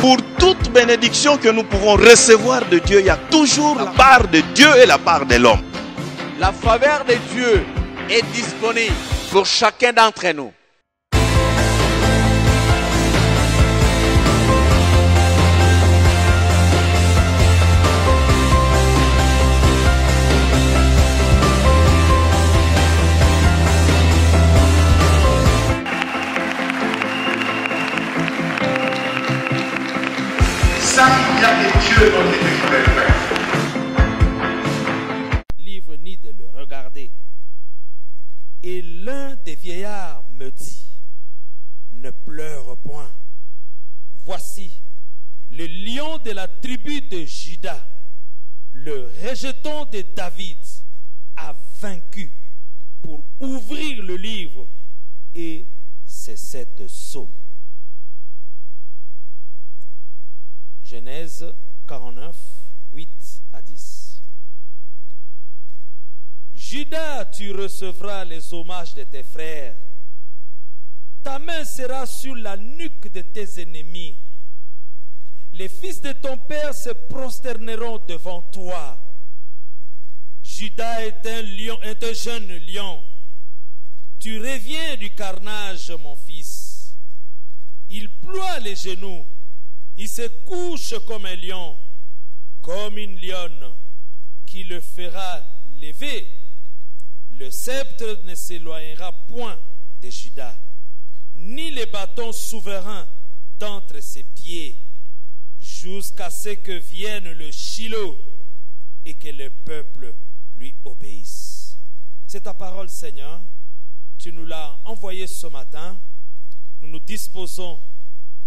Pour toute bénédiction que nous pouvons recevoir de Dieu, il y a toujours la part de Dieu et la part de l'homme. La faveur de Dieu est disponible pour chacun d'entre nous. Ça, il y a que Dieu dont il est faire. Livre ni de le regarder. Et l'un des vieillards me dit, ne pleure point. Voici, le lion de la tribu de Juda, le rejeton de David, a vaincu pour ouvrir le livre et ses 7 sceaux. Genèse 49, 8 à 10. Judas, tu recevras les hommages de tes frères. Ta main sera sur la nuque de tes ennemis. Les fils de ton père se prosterneront devant toi. Judas est un lion, est un jeune lion. Tu reviens du carnage, mon fils. Il ploie les genoux. Il se couche comme un lion, comme une lionne qui le fera lever. Le sceptre ne s'éloignera point de Juda, ni les bâtons souverains d'entre ses pieds, jusqu'à ce que vienne le Shiloh et que le peuple lui obéisse. C'est ta parole, Seigneur. Tu nous l'as envoyée ce matin. Nous nous disposons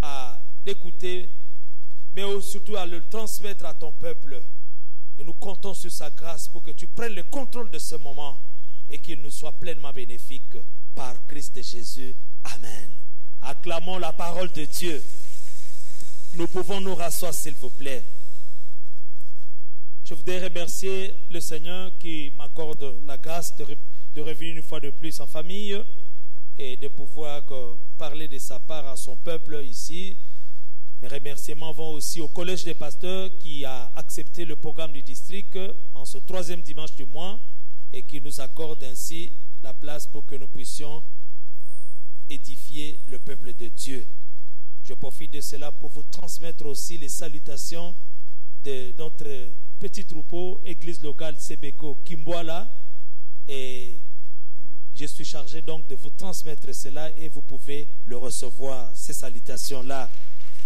à l'écouter, mais surtout à le transmettre à ton peuple. Et nous comptons sur sa grâce pour que tu prennes le contrôle de ce moment et qu'il nous soit pleinement bénéfique par Christ Jésus. Amen. Acclamons la parole de Dieu. Nous pouvons nous rasseoir, s'il vous plaît. Je voudrais remercier le Seigneur qui m'accorde la grâce de revenir une fois de plus en famille et de pouvoir parler de sa part à son peuple ici. Mes remerciements vont aussi au collège des pasteurs qui a accepté le programme du district en ce 3e dimanche du mois et qui nous accorde ainsi la place pour que nous puissions édifier le peuple de Dieu. Je profite de cela pour vous transmettre aussi les salutations de notre petit troupeau, église locale Sebeko Kimboala, et je suis chargé donc de vous transmettre cela et vous pouvez le recevoir, ces salutations-là.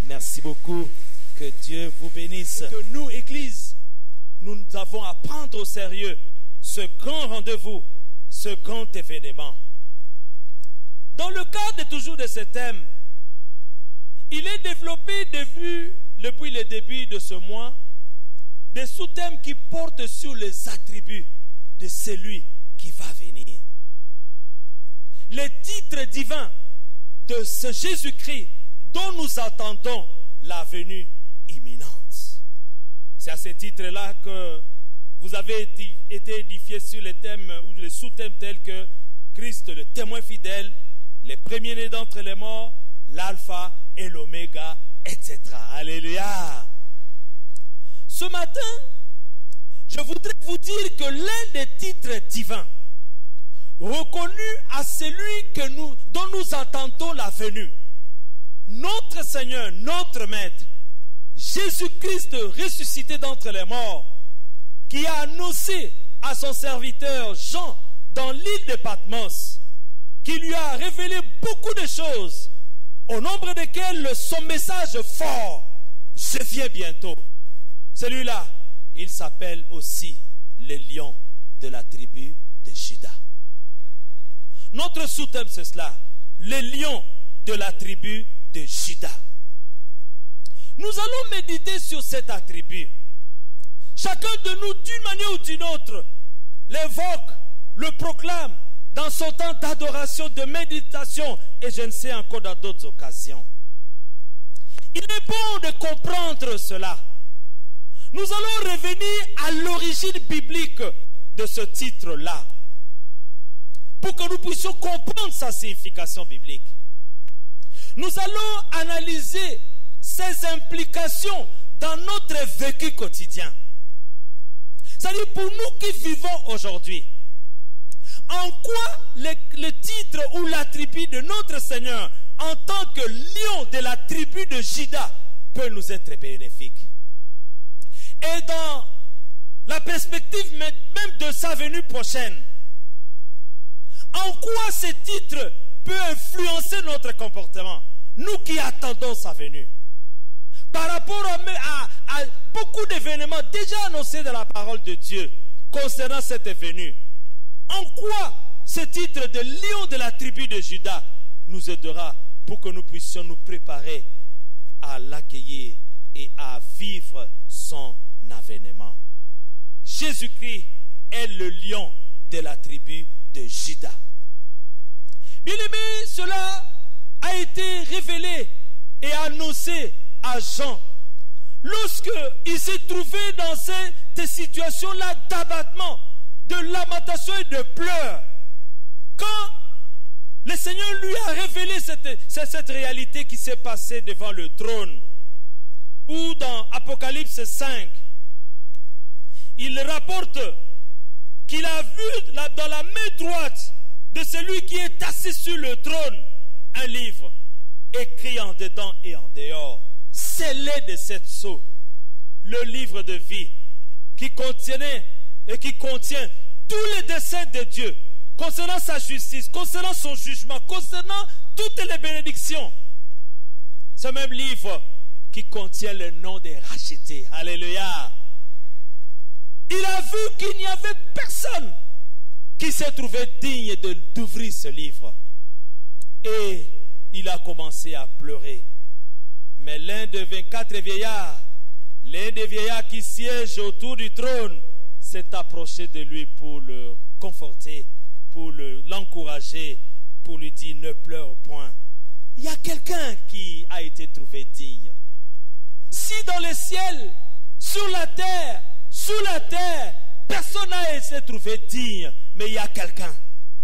Merci beaucoup. Que Dieu vous bénisse. Que nous, Église, nous avons à prendre au sérieux ce grand rendez-vous, ce grand événement. Dans le cadre toujours de ce thème, il est développé depuis le début de ce mois des sous-thèmes qui portent sur les attributs de celui qui va venir. Les titres divins de ce Jésus-Christ dont nous attendons la venue imminente. C'est à ce titre-là que vous avez été édifiés sur les thèmes ou les sous-thèmes tels que Christ, le témoin fidèle, les premiers-nés d'entre les morts, l'alpha et l'oméga, etc. Alléluia. Ce matin, je voudrais vous dire que l'un des titres divins reconnus à celui dont nous attendons la venue, notre Seigneur, notre Maître, Jésus-Christ ressuscité d'entre les morts, qui a annoncé à son serviteur Jean dans l'île de Patmos, qui lui a révélé beaucoup de choses, au nombre desquelles son message fort, je viens bientôt. Celui-là, il s'appelle aussi le lion de la tribu de Juda. Notre sous-thème, c'est cela, le lion de la tribu de Juda. Nous allons méditer sur cet attribut. Chacun de nous, d'une manière ou d'une autre, l'évoque, le proclame dans son temps d'adoration, de méditation, et je ne sais encore dans d'autres occasions. Il est bon de comprendre cela. Nous allons revenir à l'origine biblique de ce titre-là, pour que nous puissions comprendre sa signification biblique. Nous allons analyser ses implications dans notre vécu quotidien. C'est-à-dire pour nous qui vivons aujourd'hui, en quoi le titre ou l'attribut de notre Seigneur en tant que lion de la tribu de Juda peut nous être bénéfique. Et dans la perspective même de sa venue prochaine, en quoi ce titre peut influencer notre comportement, nous qui attendons sa venue, par rapport à beaucoup d'événements déjà annoncés dans la parole de Dieu concernant cette venue. En quoi ce titre de lion de la tribu de Juda nous aidera pour que nous puissions nous préparer à l'accueillir et à vivre son avènement. Jésus-Christ est le lion de la tribu de Juda. Bien-aimé, cela a été révélé et annoncé à Jean lorsqu'il s'est trouvé dans cette situation-là d'abattement, de lamentation et de pleurs. Quand le Seigneur lui a révélé cette réalité qui s'est passée devant le trône, ou dans Apocalypse 5, il rapporte qu'il a vu dans la main droite de celui qui est assis sur le trône un livre écrit en dedans et en dehors, scellé de 7 sceaux, le livre de vie qui contenait et qui contient tous les desseins de Dieu concernant sa justice, concernant son jugement, concernant toutes les bénédictions. Ce même livre qui contient le nom des rachetés. Alléluia. Il a vu qu'il n'y avait personne qui s'est trouvé digne d'ouvrir ce livre. Et il a commencé à pleurer. Mais l'un des 24 vieillards, l'un des vieillards qui siègent autour du trône, s'est approché de lui pour le conforter, pour l'encourager, pour lui dire ne pleure point. Il y a quelqu'un qui a été trouvé digne. Si dans le ciel, sur la terre, sous la terre, personne n'a été trouvé digne, mais il y a quelqu'un.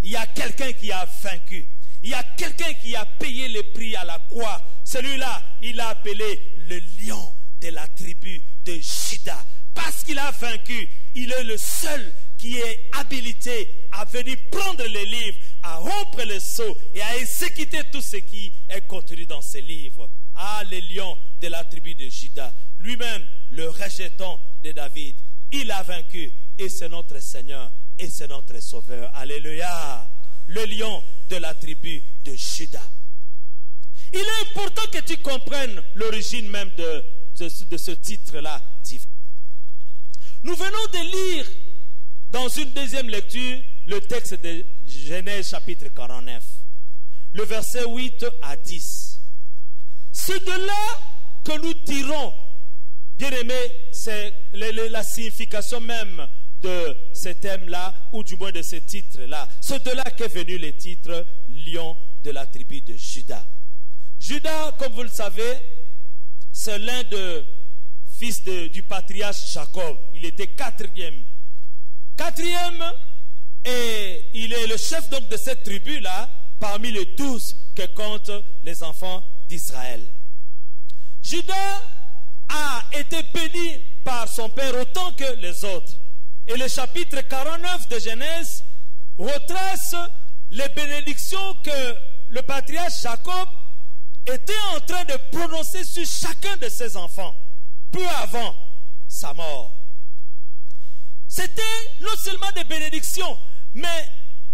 Il y a quelqu'un qui a vaincu. Il y a quelqu'un qui a payé le prix à la croix. Celui-là, il a appelé le lion de la tribu de Juda. Parce qu'il a vaincu, il est le seul qui est habilité à venir prendre les livres, à rompre les sceaux et à exécuter tout ce qui est contenu dans ces livres. Ah, le lion de la tribu de Juda, lui-même le rejeton de David, il a vaincu et c'est notre Seigneur et c'est notre Sauveur. Alléluia. Le lion de la tribu de Juda. Il est important que tu comprennes l'origine même de ce titre-là divin. Nous venons de lire dans une deuxième lecture le texte de Genèse chapitre 49, le verset 8 à 10. C'est de là que nous tirons, bien aimé, c'est la signification même de ce thème-là, ou du moins de ce titre-là. C'est de là qu'est venu le titre lion de la tribu de Juda. Juda, comme vous le savez, c'est l'un des fils du patriarche Jacob. Il était quatrième, et il est le chef donc de cette tribu-là, parmi les 12 que comptent les enfants d'Israël. Juda a été béni par son père autant que les autres. Et le chapitre 49 de Genèse retrace les bénédictions que le patriarche Jacob était en train de prononcer sur chacun de ses enfants, peu avant sa mort. C'était non seulement des bénédictions, mais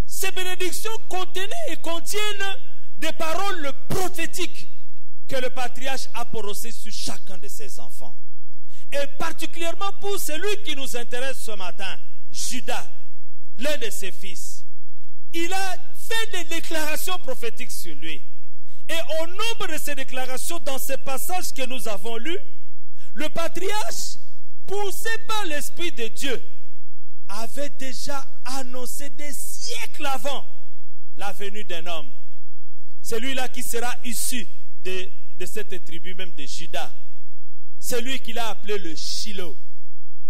ces bénédictions contenaient et contiennent des paroles prophétiques que le patriarche a prononcées sur chacun de ses enfants. Et particulièrement pour celui qui nous intéresse ce matin, Juda, l'un de ses fils. Il a fait des déclarations prophétiques sur lui. Et au nombre de ces déclarations, dans ces passages que nous avons lus, le patriarche, poussé par l'Esprit de Dieu, avait déjà annoncé des siècles avant la venue d'un homme. Celui-là qui sera issu de cette tribu même de Juda. C'est lui qu'il a appelé le Shiloh,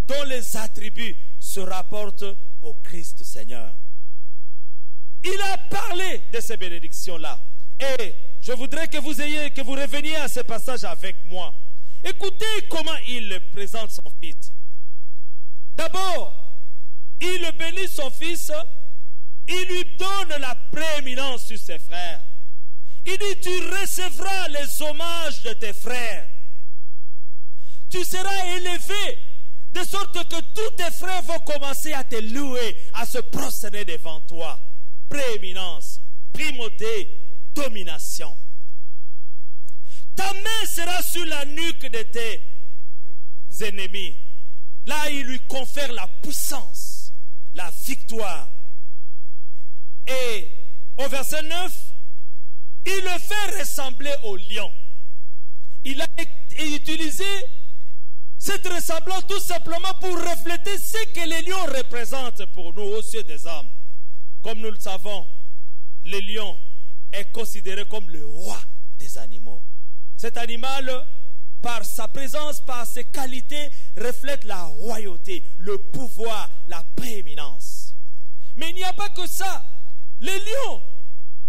dont les attributs se rapportent au Christ Seigneur. Il a parlé de ces bénédictions-là. Et je voudrais que vous reveniez à ce passage avec moi. Écoutez comment il présente son fils. D'abord, il bénit son fils, il lui donne la prééminence sur ses frères. Il dit, tu recevras les hommages de tes frères. Tu seras élevé de sorte que tous tes frères vont commencer à te louer, à se prosterner devant toi. Prééminence, primauté, domination. Ta main sera sur la nuque de tes ennemis. Là, il lui confère la puissance, la victoire. Et au verset 9, il le fait ressembler au lion. Il a utilisé cette ressemblance tout simplement pour refléter ce que les lions représentent pour nous aux yeux des hommes. Comme nous le savons, le lion est considéré comme le roi des animaux. Cet animal, par sa présence, par ses qualités, reflète la royauté, le pouvoir, la prééminence. Mais il n'y a pas que ça. Le lion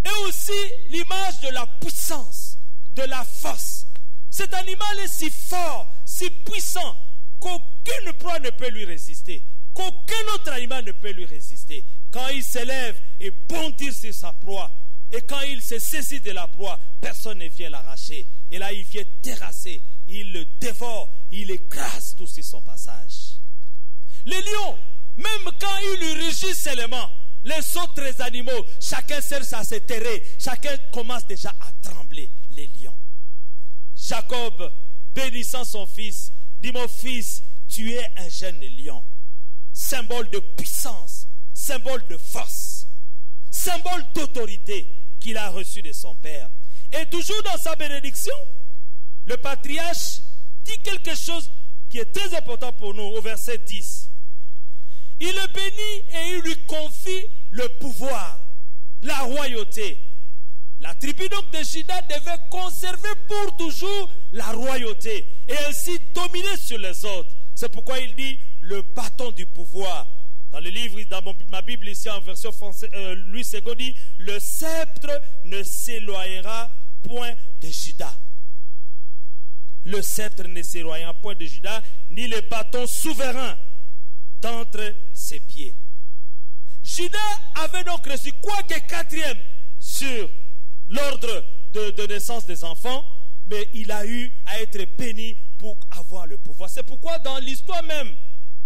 est aussi l'image de la puissance, de la force. Cet animal est si fort, si puissant, qu'aucune proie ne peut lui résister, qu'aucun autre animal ne peut lui résister. Quand il s'élève et bondit sur sa proie, et quand il se saisit de la proie, personne ne vient l'arracher. Et là, il vient terrasser, il le dévore, il écrase tout sur son passage. Les lions, même quand il lui rugit seulement, les autres animaux, chacun cherche à se terrer, chacun commence déjà à trembler, les lions. Jacob, bénissant son fils, dit, mon fils, tu es un jeune lion, symbole de puissance, symbole de force, symbole d'autorité qu'il a reçu de son père. Et toujours dans sa bénédiction, le patriarche dit quelque chose qui est très important pour nous au verset 10. Il le bénit et il lui confie le pouvoir, la royauté. La tribu donc de Juda devait conserver pour toujours la royauté et ainsi dominer sur les autres. C'est pourquoi il dit le bâton du pouvoir. Dans le livre, dans ma Bible ici en version française, Louis II dit le sceptre ne s'éloignera point de Juda. Le sceptre ne s'éloignera point de Juda, ni le bâton souverain d'entre ses pieds. Juda avait donc reçu quoi que quatrième sur l'ordre de naissance des enfants, mais il a eu à être béni pour avoir le pouvoir. C'est pourquoi dans l'histoire même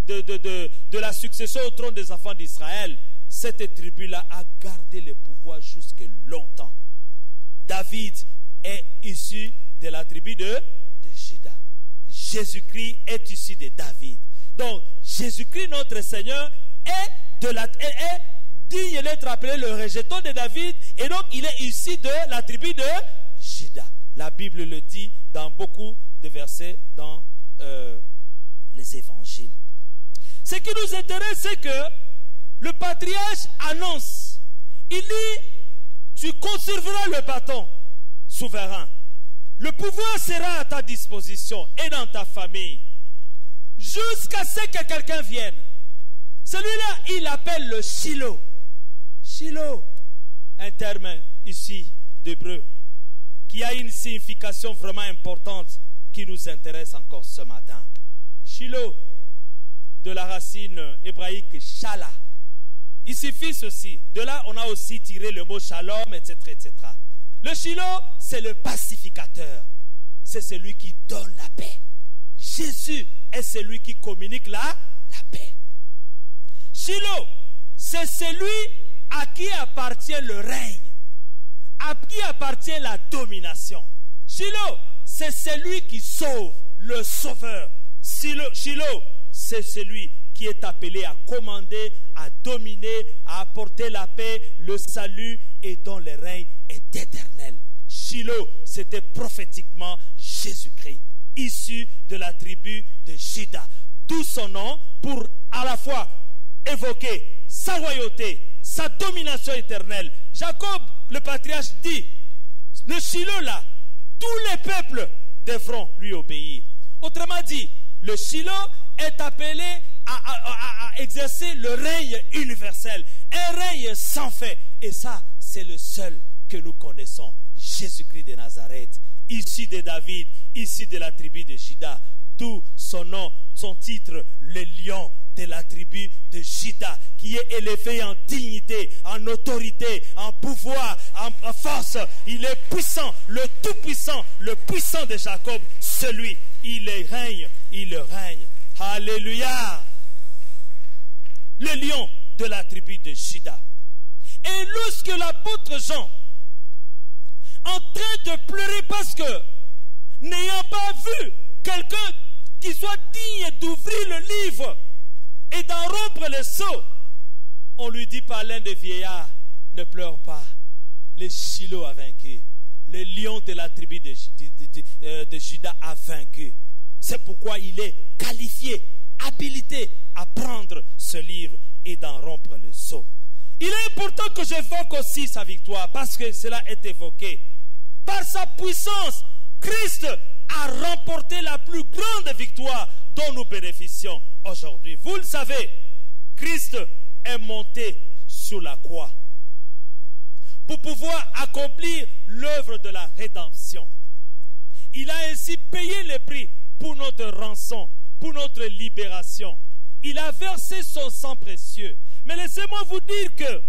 de la succession au trône des enfants d'Israël, cette tribu-là a gardé le pouvoir jusque longtemps. David est issu de la tribu de Juda. Jésus-Christ est issu de David. Donc, Jésus-Christ, notre Seigneur, est digne d'être appelé le rejeton de David, et donc il est issu de la tribu de Juda. La Bible le dit dans beaucoup de versets dans les évangiles. Ce qui nous intéresse, c'est que le patriarche annonce, il dit, tu conserveras le bâton souverain. Le pouvoir sera à ta disposition et dans ta famille, jusqu'à ce que quelqu'un vienne. Celui-là, il appelle le Shiloh. Shiloh, un terme ici d'hébreu, qui a une signification vraiment importante qui nous intéresse encore ce matin. Shiloh, de la racine hébraïque Shala. Il suffit ceci. De là, on a aussi tiré le mot Shalom, etc., etc. Le Shiloh, c'est le pacificateur. C'est celui qui donne la paix. Jésus est celui qui communique la paix. Shiloh, c'est celui à qui appartient le règne, à qui appartient la domination. Shiloh, c'est celui qui sauve, le sauveur. Shiloh, c'est celui qui est appelé à commander, à dominer, à apporter la paix, le salut et dont le règne est éternel. Shiloh, c'était prophétiquement Jésus-Christ, issu de la tribu de Juda. D'où son nom pour à la fois évoquer sa royauté, sa domination éternelle. Jacob, le patriarche, dit, le Shiloh là, tous les peuples devront lui obéir. Autrement dit, le Shiloh est appelé à exercer le règne universel, un règne sans fin. Et ça, c'est le seul que nous connaissons, Jésus-Christ de Nazareth, issu de David, issu de la tribu de Juda, d'où son nom, son titre, le lion de la tribu de Juda, qui est élevé en dignité, en autorité, en pouvoir, en force. Il est puissant, le tout-puissant, le puissant de Jacob. Celui, il règne, il règne. Alléluia. Le lion de la tribu de Juda. Et lorsque l'apôtre Jean, en train de pleurer parce que, n'ayant pas vu quelqu'un qui soit digne d'ouvrir le livre et d'en rompre le sceau, on lui dit par l'un des vieillards, ne pleure pas, le Shiloh a vaincu, le lion de la tribu de Juda a vaincu. C'est pourquoi il est qualifié, habilité à prendre ce livre et d'en rompre le sceau. Il est important que j'évoque aussi sa victoire, parce que cela est évoqué. Par sa puissance, Christ a remporté la plus grande victoire dont nous bénéficions aujourd'hui. Vous le savez, Christ est monté sur la croix pour pouvoir accomplir l'œuvre de la rédemption. Il a ainsi payé le prix pour notre rançon, pour notre libération. Il a versé son sang précieux. Mais laissez-moi vous dire que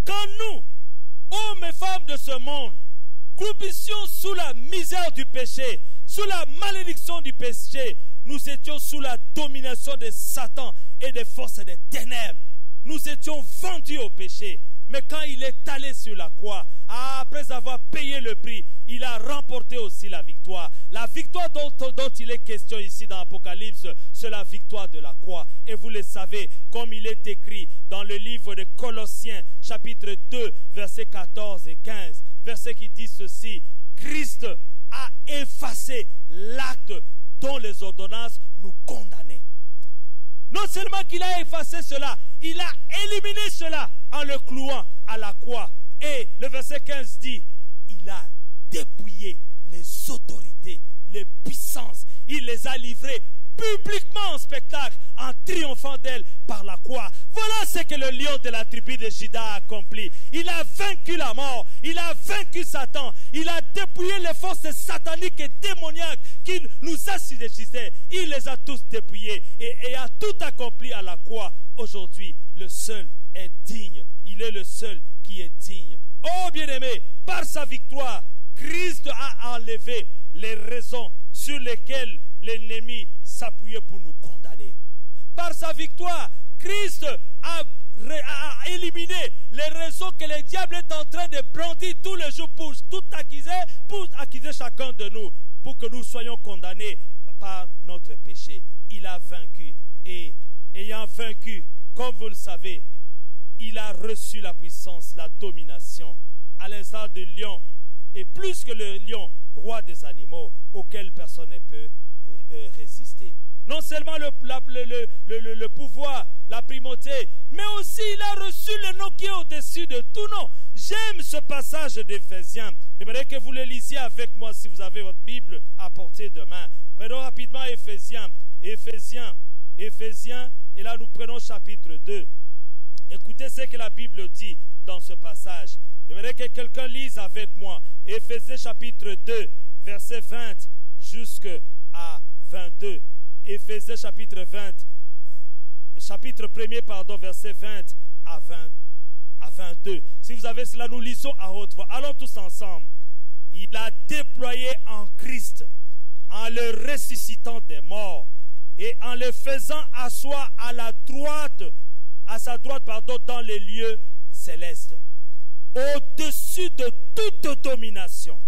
quand nous, hommes et femmes de ce monde, croupissions sous la misère du péché, sous la malédiction du péché, nous étions sous la domination de Satan et des forces des ténèbres. Nous étions vendus au péché. Mais quand il est allé sur la croix, après avoir payé le prix, il a remporté aussi la victoire. La victoire dont il est question ici dans l'Apocalypse, c'est la victoire de la croix. Et vous le savez, comme il est écrit dans le livre de Colossiens, chapitre 2, versets 14 et 15, versets qui disent ceci: Christ a effacé l'acte dont les ordonnances nous condamnaient. Non seulement qu'il a effacé cela, il a éliminé cela en le clouant à la croix. Et le verset 15 dit, il a dépouillé les autorités, les puissances. Il les a livrées publiquement en spectacle, en triomphant d'elles par la croix. Voilà ce que le lion de la tribu de Juda a accompli. Il a vaincu la mort, il a vaincu Satan, il a dépouillé les forces sataniques et démoniaques qui nous assujettissaient. Il les a tous dépouillés et a tout accompli à la croix. Aujourd'hui, le seul est digne. Il est le seul qui est digne. Oh bien-aimé, par sa victoire, Christ a enlevé les raisons sur lesquelles l'ennemi s'appuyait pour nous condamner. Par sa victoire, Christ a éliminé les raisons que le diable est en train de brandir tous les jours pour accuser chacun de nous, pour que nous soyons condamnés par notre péché. Il a vaincu, et ayant vaincu, comme vous le savez, il a reçu la puissance, la domination, à l'instar du lion, et plus que le lion, roi des animaux, auquel personne ne peut résister. Non seulement le pouvoir, la primauté, mais aussi il a reçu le nom qui est au-dessus de tout nom. J'aime ce passage d'Éphésiens. J'aimerais que vous le lisiez avec moi si vous avez votre Bible à portée de main. Prenons rapidement Éphésiens, et là nous prenons chapitre 2. Écoutez ce que la Bible dit dans ce passage. J'aimerais que quelqu'un lise avec moi. Éphésiens chapitre 2, verset 20 jusqu'à 22. Éphésiens chapitre 1er, verset 20 à 22. Si vous avez cela, nous lisons à haute voix. Allons tous ensemble. Il a déployé en Christ, en le ressuscitant des morts et en le faisant asseoir à sa droite, dans les lieux célestes, au-dessus de toute domination,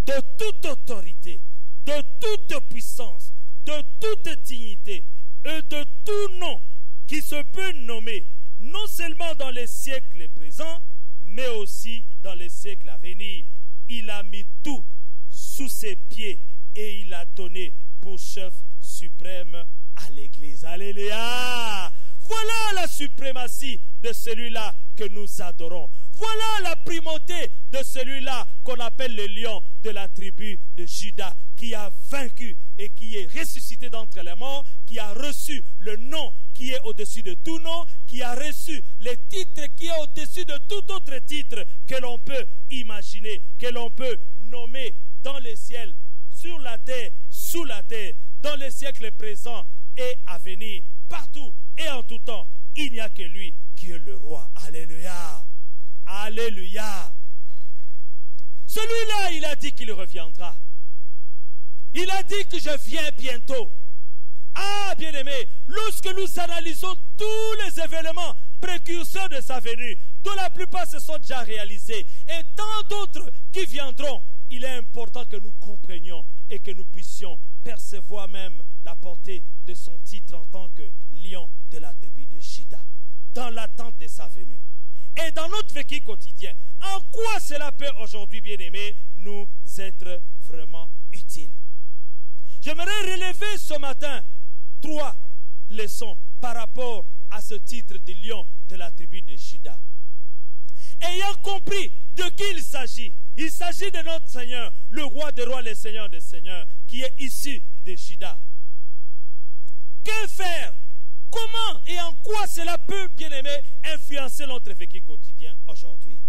de toute autorité, de toute puissance, de toute dignité et de tout nom qui se peut nommer, non seulement dans les siècles présents, mais aussi dans les siècles à venir. Il a mis tout sous ses pieds et il a donné pour chef suprême à l'Église. Alléluia! Voilà Voilà la suprématie de celui-là que nous adorons. Voilà la primauté de celui-là qu'on appelle le lion de la tribu de Juda, qui a vaincu et qui est ressuscité d'entre les morts, qui a reçu le nom qui est au-dessus de tout nom, qui a reçu les titres qui est au-dessus de tout autre titre que l'on peut imaginer, que l'on peut nommer dans les ciels, sur la terre, sous la terre, dans les siècles présents et à venir, partout et en tout temps. Il n'y a que lui qui est le roi. Alléluia. Alléluia. Celui-là, il a dit qu'il reviendra. Il a dit que je viens bientôt. Ah, bien-aimé, lorsque nous analysons tous les événements précurseurs de sa venue, dont la plupart se sont déjà réalisés, et tant d'autres qui viendront, il est important que nous comprenions et que nous puissions percevoir même la portée de son titre en tant que lion de la tribu de Juda, dans l'attente de sa venue. Et dans notre vécu quotidien, en quoi cela peut aujourd'hui, bien-aimé, nous être vraiment utile? J'aimerais relever ce matin 3 leçons par rapport à ce titre de lion de la tribu de Juda. Ayant compris de qui il s'agit de notre Seigneur, le roi des rois, le Seigneur des seigneurs, qui est issu de Juda. Que faire? Comment et en quoi cela peut, bien-aimé, influencer notre vécu quotidien aujourd'hui?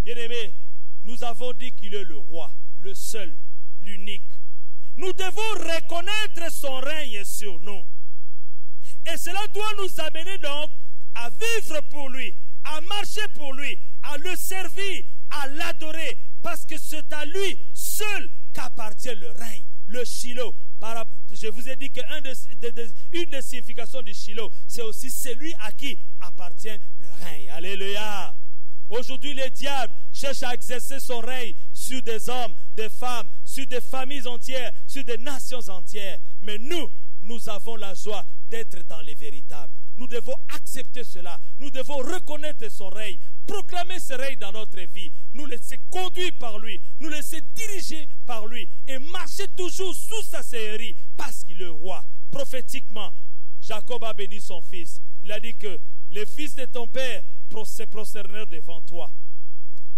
Bien-aimé, nous avons dit qu'il est le roi, le seul, l'unique. Nous devons reconnaître son règne sur nous. Et cela doit nous amener donc à vivre pour lui, à marcher pour lui, à le servir, à l'adorer, parce que c'est à lui seul qu'appartient le règne, le Shiloh. Je vous ai dit qu'une des significations du Shiloh, c'est aussi celui à qui appartient le règne. Alléluia. Aujourd'hui, le diable cherche à exercer son règne sur des hommes, des femmes, sur des familles entières, sur des nations entières. Mais nous avons la joie d'être dans les véritables. Nous devons accepter cela. Nous devons reconnaître son règne, proclamer ce règne dans notre vie, nous laisser conduire par lui, nous laisser diriger par lui et marcher toujours sous sa seigneurie parce qu'il est roi. Prophétiquement, Jacob a béni son fils. Il a dit que les fils de ton père se prosternèrent devant toi.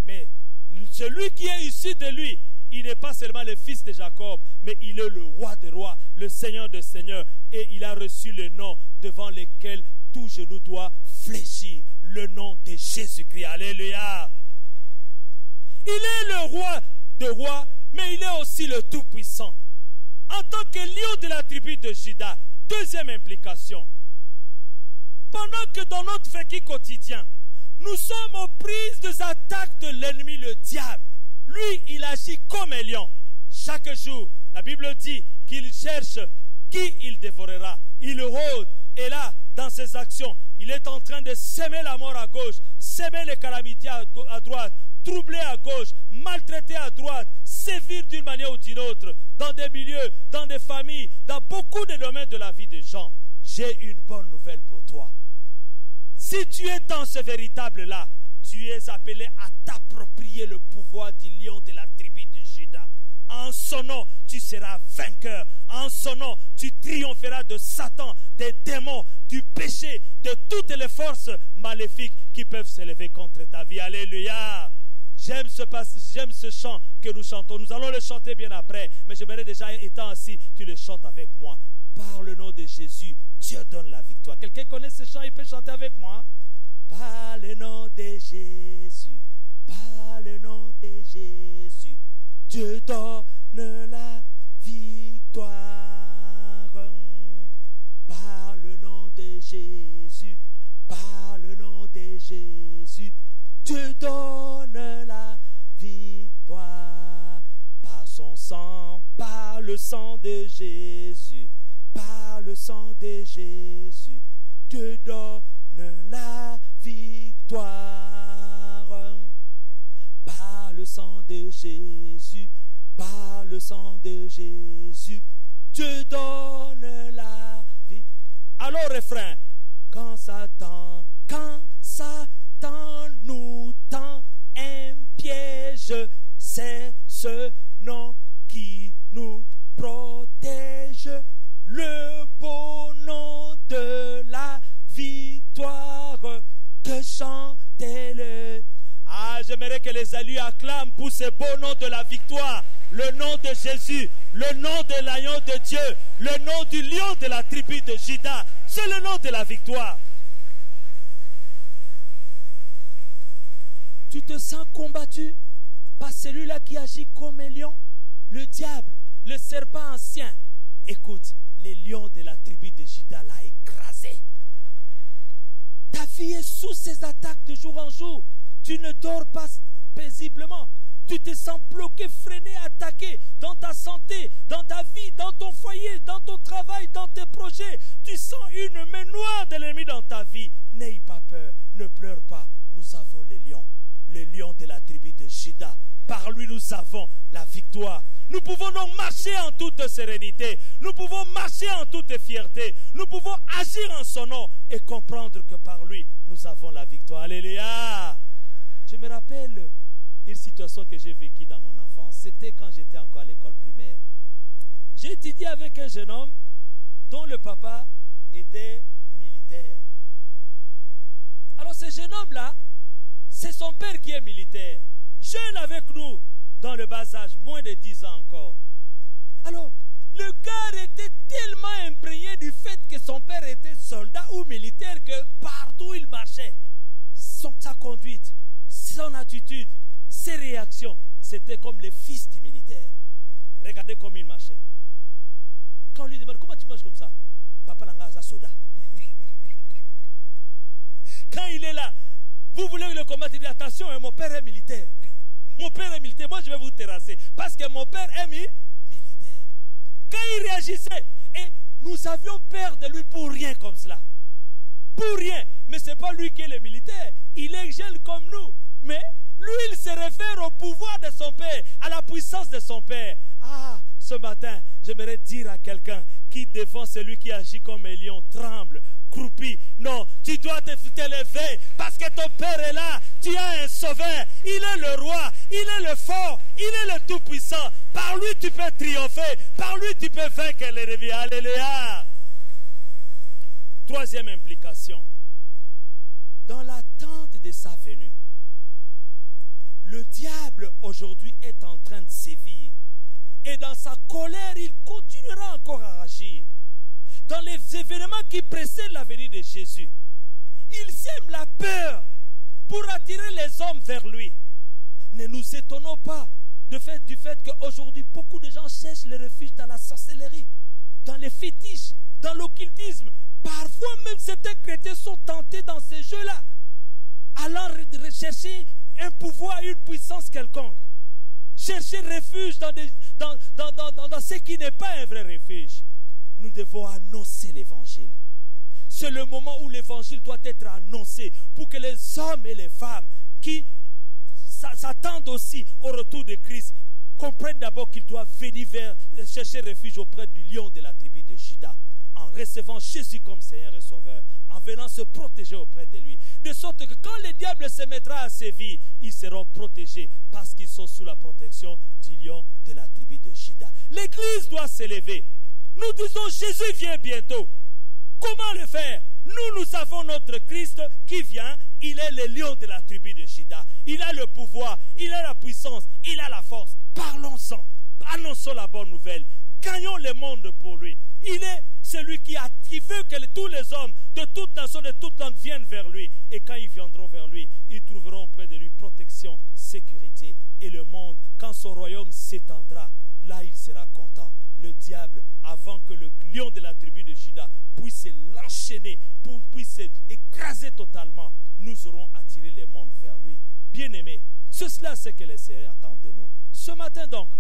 Mais celui qui est issu de lui, il n'est pas seulement le fils de Jacob, mais il est le roi des rois, le Seigneur des seigneurs. Et il a reçu le nom devant lequel tout genou doit fléchir, le nom de Jésus-Christ. Alléluia. Il est le roi des rois, mais il est aussi le Tout-Puissant. En tant que lion de la tribu de Juda, deuxième implication. Pendant que dans notre vécu quotidien, nous sommes aux prises des attaques de l'ennemi, le diable. Lui, il agit comme un lion. Chaque jour, la Bible dit qu'il cherche qui il dévorera. Il rôde. Et là, dans ses actions, il est en train de semer la mort à gauche, semer les calamités à droite, troubler à gauche, maltraiter à droite, sévir d'une manière ou d'une autre, dans des milieux, dans des familles, dans beaucoup de domaines de la vie des gens. J'ai une bonne nouvelle pour toi. Si tu es dans ce véritable-là, tu es appelé à t'approprier le pouvoir du lion de la tribu de Juda. En son nom, tu seras vainqueur. En son nom, tu triompheras de Satan, des démons, du péché, de toutes les forces maléfiques qui peuvent s'élever contre ta vie. Alléluia. J'aime ce chant que nous chantons. Nous allons le chanter bien après. Mais j'aimerais déjà, étant assis, tu le chantes avec moi. Par le nom de Jésus, Dieu donne la victoire. Quelqu'un connaît ce chant, il peut chanter avec moi. Par le nom de Jésus, par le nom de Jésus, Dieu donne la victoire. Par le nom de Jésus, par le nom de Jésus, Dieu donne la victoire. Par son sang, par le sang de Jésus, par le sang de Jésus, Dieu donne la victoire. Par le sang de Jésus, par le sang de Jésus, Dieu donne la vie. Alors refrain, quand Satan nous tend un piège, c'est ce nom qui nous protège, le beau nom de la victoire. j'aimerais que les alliés acclament pour ce beau nom de la victoire. Le nom de Jésus, le nom de l'agneau de Dieu, le nom du lion de la tribu de Juda. C'est le nom de la victoire. Tu te sens combattu par celui-là qui agit comme un lion, le diable, le serpent ancien. Écoute, les lions de la tribu de Juda l'a écrasé. Ta vie est sous ses attaques de jour en jour. Tu ne dors pas paisiblement. Tu te sens bloqué, freiné, attaqué dans ta santé, dans ta vie, dans ton foyer, dans ton travail, dans tes projets. Tu sens une main noire de l'ennemi dans ta vie. N'aie pas peur, ne pleure pas. Nous avons les lions de la tribu de Juda. Par lui, nous avons la victoire. Nous pouvons donc marcher en toute sérénité. Nous pouvons marcher en toute fierté. Nous pouvons agir en son nom et comprendre que par lui, nous avons la victoire. Alléluia. Je me rappelle une situation que j'ai vécue dans mon enfance. C'était quand j'étais encore à l'école primaire. J'ai étudié avec un jeune homme dont le papa était militaire. Alors ce jeune homme-là, c'est son père qui est militaire. Jeune avec nous, dans le bas âge, moins de 10 ans encore. Alors, le gars était tellement imprégné du fait que son père était soldat ou militaire que partout où il marchait, sa conduite, son attitude, ses réactions, c'était comme les fils du militaire. Regardez comme il marchait. Quand on lui demande, comment tu marches comme ça? Papa Langaza Soda. Quand il est là, vous voulez le combattre, il dit attention, mon père est militaire. Mon père est militaire, moi je vais vous terrasser. Parce que mon père est militaire. Quand il réagissait, et nous avions peur de lui pour rien comme cela. Pour rien. Mais ce n'est pas lui qui est le militaire. Il est jeune comme nous. Mais lui, il se réfère au pouvoir de son père, à la puissance de son père. Ah, ce matin, j'aimerais dire à quelqu'un qui devant celui qui agit comme un lion tremble, croupit. Non, tu dois t'élever parce que ton père est là. Tu as un sauveur. Il est le roi. Il est le fort. Il est le tout-puissant. Par lui, tu peux triompher. Par lui, tu peux vaincre l'ennemi. Alléluia. Troisième implication. Dans l'attente de sa venue, le diable aujourd'hui est en train de sévir. Et dans sa colère, il continuera encore à agir. Dans les événements qui précèdent la venue de Jésus, il sème la peur pour attirer les hommes vers lui. Ne nous étonnons pas du fait qu'aujourd'hui, beaucoup de gens cherchent le refuge dans la sorcellerie, dans les fétiches, dans l'occultisme. Parfois même certains chrétiens sont tentés dans ces jeux-là, allant rechercher un pouvoir, une puissance quelconque. Chercher refuge dans ce qui n'est pas un vrai refuge. Nous devons annoncer l'évangile. C'est le moment où l'évangile doit être annoncé pour que les hommes et les femmes qui s'attendent aussi au retour de Christ comprennent d'abord qu'ils doivent venir chercher refuge auprès du lion de la tribu de Juda, en recevant Jésus comme Seigneur et Sauveur, en venant se protéger auprès de lui. De sorte que quand le diable se mettra à sévir, ils seront protégés parce qu'ils sont sous la protection du lion de la tribu de Juda. L'Église doit s'élever. Nous disons Jésus vient bientôt. Comment le faire? Nous avons notre Christ qui vient. Il est le lion de la tribu de Juda. Il a le pouvoir, il a la puissance, il a la force. Parlons-en. Annonçons la bonne nouvelle. Gagnons le monde pour lui. Il est celui qui veut que tous les hommes de toute nation, de toute langue viennent vers lui. Et quand ils viendront vers lui, ils trouveront auprès de lui protection, sécurité. Et le monde, quand son royaume s'étendra, là il sera content. Le diable, avant que le lion de la tribu de Juda puisse l'enchaîner, puisse écraser totalement, nous aurons attiré le monde vers lui. Bien-aimés, c'est cela ce que le Seigneur attend de nous. Ce matin donc,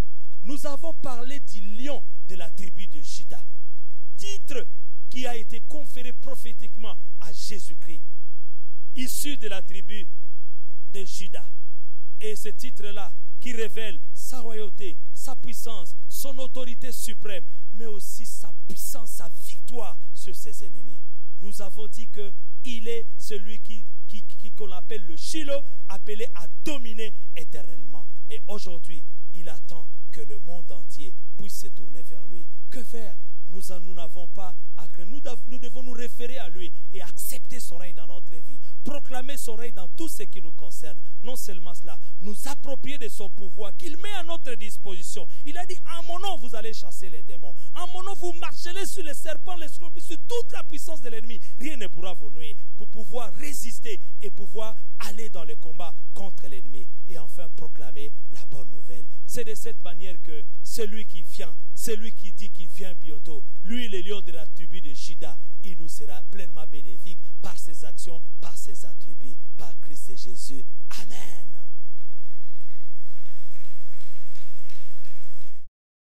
nous avons parlé du lion de la tribu de Juda. Titre qui a été conféré prophétiquement à Jésus-Christ, issu de la tribu de Juda. Et ce titre-là qui révèle sa royauté, sa puissance, son autorité suprême, mais aussi sa puissance, sa victoire sur ses ennemis. Nous avons dit qu'il est celui qu'on appelle le Shiloh, appelé à dominer éternellement. Et aujourd'hui, il attend que le monde entier puisse se tourner vers lui. Que faire? Nous n'avons pas à craindre. Nous devons nous référer à lui et accepter son règne dans notre vie. Proclamer son règne dans tout ce qui nous concerne. Non seulement cela, nous approprier de son pouvoir qu'il met à notre disposition. Il a dit, en mon nom, vous allez chasser les démons. En mon nom, vous marcherez sur les serpents, les scorpions, sur toute la puissance de l'ennemi. Rien ne pourra vous nuire pour pouvoir résister et pouvoir aller dans le combat contre l'ennemi. Et enfin, proclamer la bonne nouvelle. C'est de cette manière que celui qui vient, celui qui dit qu'il vient bientôt, lui, le lion de la tribu de Juda, il nous sera pleinement bénéfique par ses actions, par ses attributs, par Christ Jésus. Amen.